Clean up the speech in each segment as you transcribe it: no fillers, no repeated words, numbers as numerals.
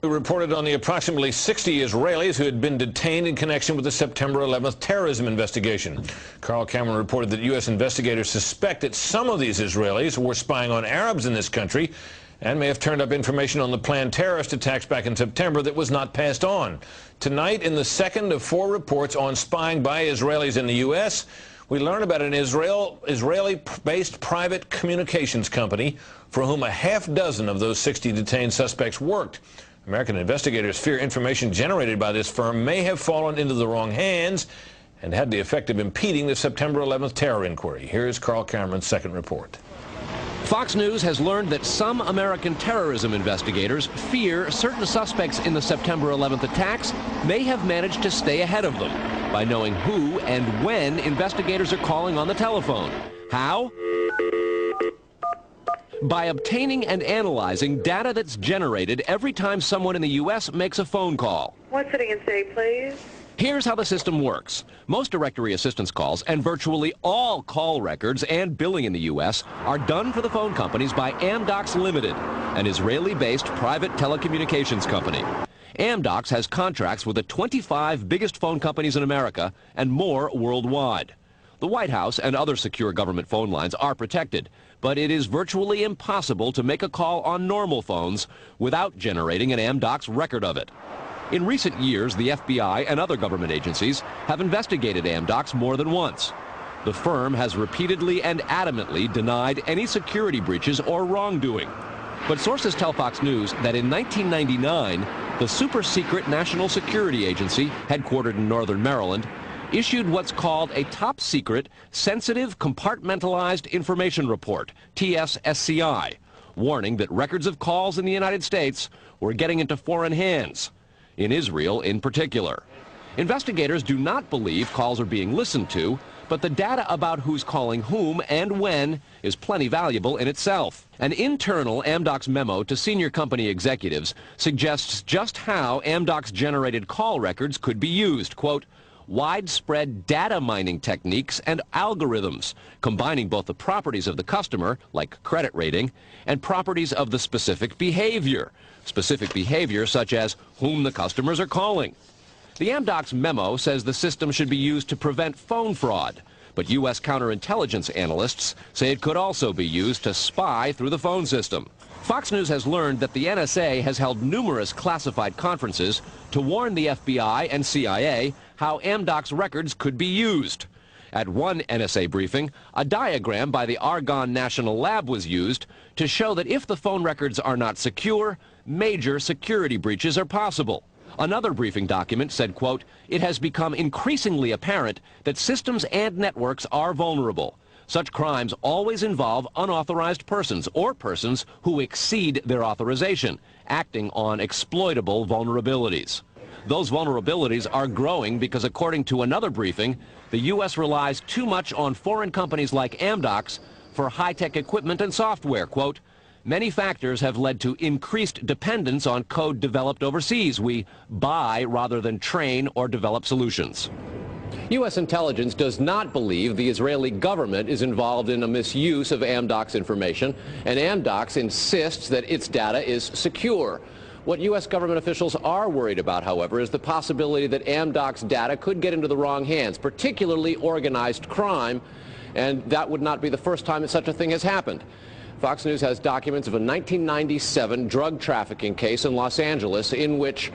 We reported on the approximately 60 Israelis who had been detained in connection with the September 11th terrorism investigation. Carl Cameron reported that U.S. investigators suspect that some of these Israelis were spying on Arabs in this country and may have turned up information on the planned terrorist attacks back in September that was not passed on. Tonight, in the second of 4 reports on spying by Israelis in the U.S., we learn about an Israeli-based private communications company for whom a half-dozen of those 60 detained suspects worked. American investigators fear information generated by this firm may have fallen into the wrong hands and had the effect of impeding the September 11th terror inquiry. Here's Carl Cameron's second report. Fox News has learned that some American terrorism investigators fear certain suspects in the September 11th attacks may have managed to stay ahead of them by knowing who and when investigators are calling on the telephone. How? By obtaining and analyzing data that's generated every time someone in the U.S. makes a phone call. What city and state, please? Here's how the system works. Most directory assistance calls and virtually all call records and billing in the U.S. are done for the phone companies by Amdocs Limited, an Israeli-based private telecommunications company. Amdocs has contracts with the 25 biggest phone companies in America and more worldwide. The White House and other secure government phone lines are protected, but it is virtually impossible to make a call on normal phones without generating an Amdocs record of it. In recent years, the FBI and other government agencies have investigated Amdocs more than once. The firm has repeatedly and adamantly denied any security breaches or wrongdoing. But sources tell Fox News that in 1999, the super-secret National Security Agency, headquartered in northern Maryland, issued what's called a top-secret, sensitive, compartmentalized information report, TSSCI, warning that records of calls in the United States were getting into foreign hands, in Israel in particular. Investigators do not believe calls are being listened to, but the data about who's calling whom and when is plenty valuable in itself. An internal Amdocs memo to senior company executives suggests just how Amdocs-generated call records could be used. Quote, widespread data mining techniques and algorithms, combining both the properties of the customer, like credit rating, and properties of the specific behavior such as whom the customers are calling. The Amdocs memo says the system should be used to prevent phone fraud, but U.S. counterintelligence analysts say it could also be used to spy through the phone system. Fox News has learned that the NSA has held numerous classified conferences to warn the FBI and CIA how Amdocs records could be used. At one NSA briefing, a diagram by the Argonne National Lab was used to show that if the phone records are not secure, major security breaches are possible. Another briefing document said, quote, it has become increasingly apparent that systems and networks are vulnerable. Such crimes always involve unauthorized persons or persons who exceed their authorization, acting on exploitable vulnerabilities. Those vulnerabilities are growing because, according to another briefing, the U.S. relies too much on foreign companies like Amdocs for high-tech equipment and software. Quote, many factors have led to increased dependence on code developed overseas. We buy rather than train or develop solutions. U.S. intelligence does not believe the Israeli government is involved in a misuse of Amdocs information, and Amdocs insists that its data is secure. What U.S. government officials are worried about, however, is the possibility that Amdocs data could get into the wrong hands, particularly organized crime, and that would not be the first time that such a thing has happened. Fox News has documents of a 1997 drug trafficking case in Los Angeles in which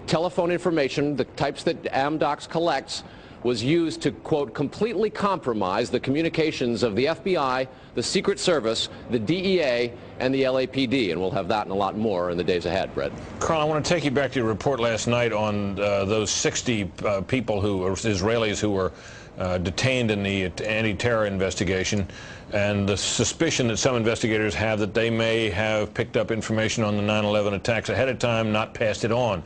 telephone information, the types that Amdocs collects, was used to, quote, completely compromise the communications of the FBI, the Secret Service, the DEA, and the LAPD. And we'll have that and a lot more in the days ahead, Brett. Carl, I want to take you back to your report last night on those 60 people who are Israelis who were detained in the anti-terror investigation, and the suspicion that some investigators have that they may have picked up information on the 9/11 attacks ahead of time, not passed it on.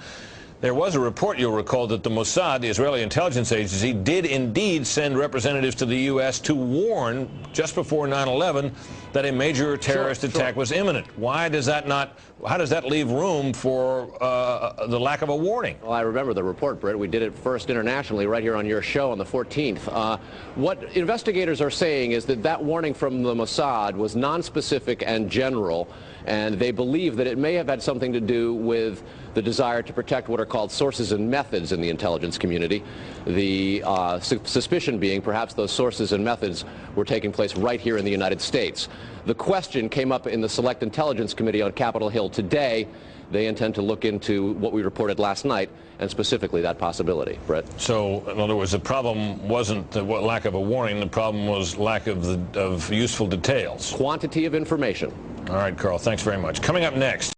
There was a report, you'll recall, that the Mossad, the Israeli intelligence agency, did indeed send representatives to the U.S. to warn just before 9/11 that a major terrorist attack was imminent. Why does that not? How does that leave room for the lack of a warning? Well, I remember the report, Britt. We did it first internationally right here on your show on the 14th. What investigators are saying is that that warning from the Mossad was nonspecific and general, and they believe that it may have had something to do with the desire to protect what are called sources and methods in the intelligence community. The suspicion being perhaps those sources and methods were taking place right here in the United States. The question came up in the Select Intelligence Committee on Capitol Hill today. They intend to look into what we reported last night, and specifically that possibility. Brett? So, in other words, the problem wasn't the lack of a warning. The problem was lack of useful details. Quantity of information. All right, Carl, thanks very much. Coming up next.